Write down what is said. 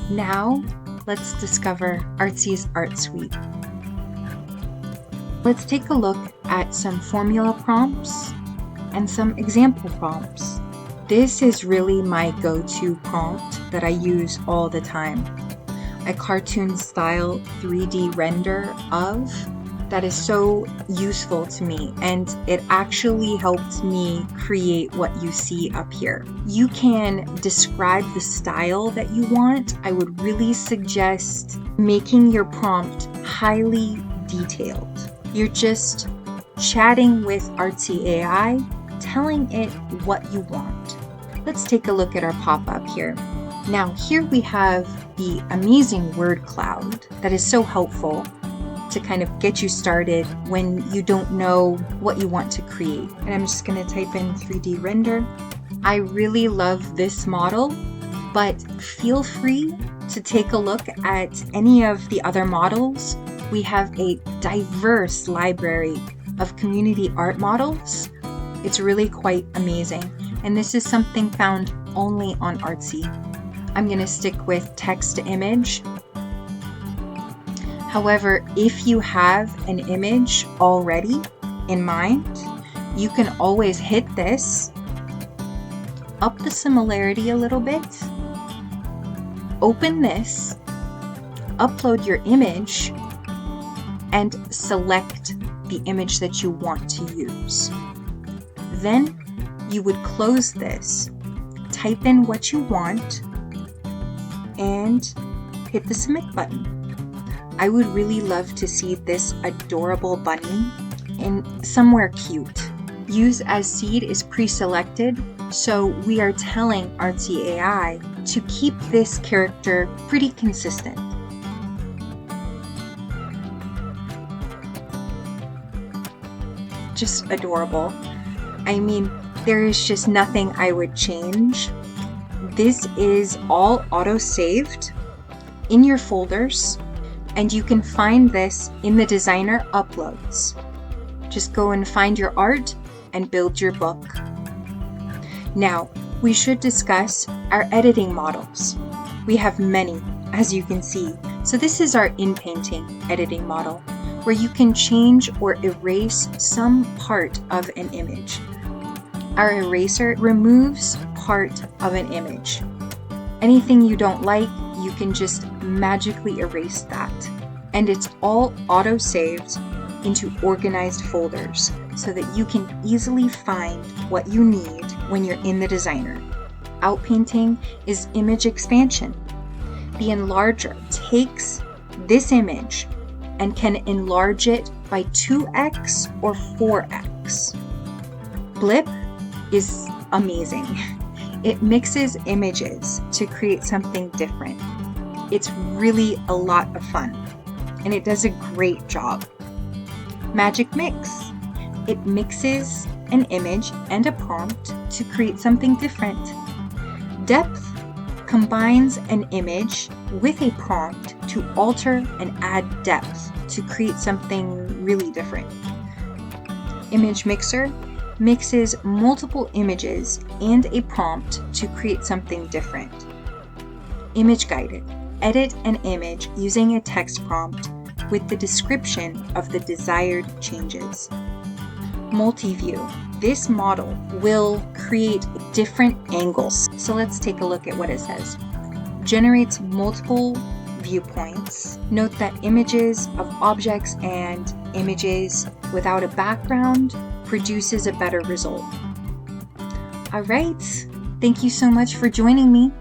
Now, let's discover Artzii's Art Suite. Let's take a look at some formula prompts and some example prompts. This is really my go-to prompt that I use all the time. A cartoon style 3D render of that is so useful to me, and it actually helped me create what you see up here. You can describe the style that you want. I would really suggest making your prompt highly detailed. You're just chatting with Artziii AI, telling it what you want. Let's take a look at our pop-up here. Now here we have the amazing word cloud that is so helpful to kind of get you started when you don't know what you want to create. And I'm just going to type in 3D render. I really love this model, but feel free to take a look at any of the other models. We have a diverse library of community art models. It's really quite amazing. And this is something found only on Artziii. I'm going to stick with text to image. However, if you have an image already in mind, you can always hit this, up the similarity a little bit, open this, upload your image, and select the image that you want to use. Then you would close this, type in what you want, and hit the submit button. I would really love to see this adorable bunny in somewhere cute. Use as seed is pre-selected, so we are telling Artziii AI to keep this character pretty consistent. Just adorable. I mean, there is just nothing I would change. This is all auto-saved in your folders, and you can find this in the designer uploads. Just go and find your art and build your book. Now, we should discuss our editing models. We have many, as you can see. So this is our in-painting editing model, where you can change or erase some part of an image. Our eraser removes part of an image. Anything you don't like, you can just magically erase that. And it's all auto-saved into organized folders so that you can easily find what you need when you're in the designer. Outpainting is image expansion. The enlarger takes this image and can enlarge it by 2x or 4x. Blip is amazing. It mixes images to create something different. It's really a lot of fun, and it does a great job. Magic Mix. It mixes an image and a prompt to create something different. Depth combines an image with a prompt to alter and add depth to create something really different. Image Mixer mixes multiple images and a prompt to create something different. Image Guided. Edit an image using a text prompt with the description of the desired changes. Multi-View. This model will create different angles. So let's take a look at what it says. Generates multiple viewpoints. Note that images of objects and images without a background produces a better result. All right, thank you so much for joining me.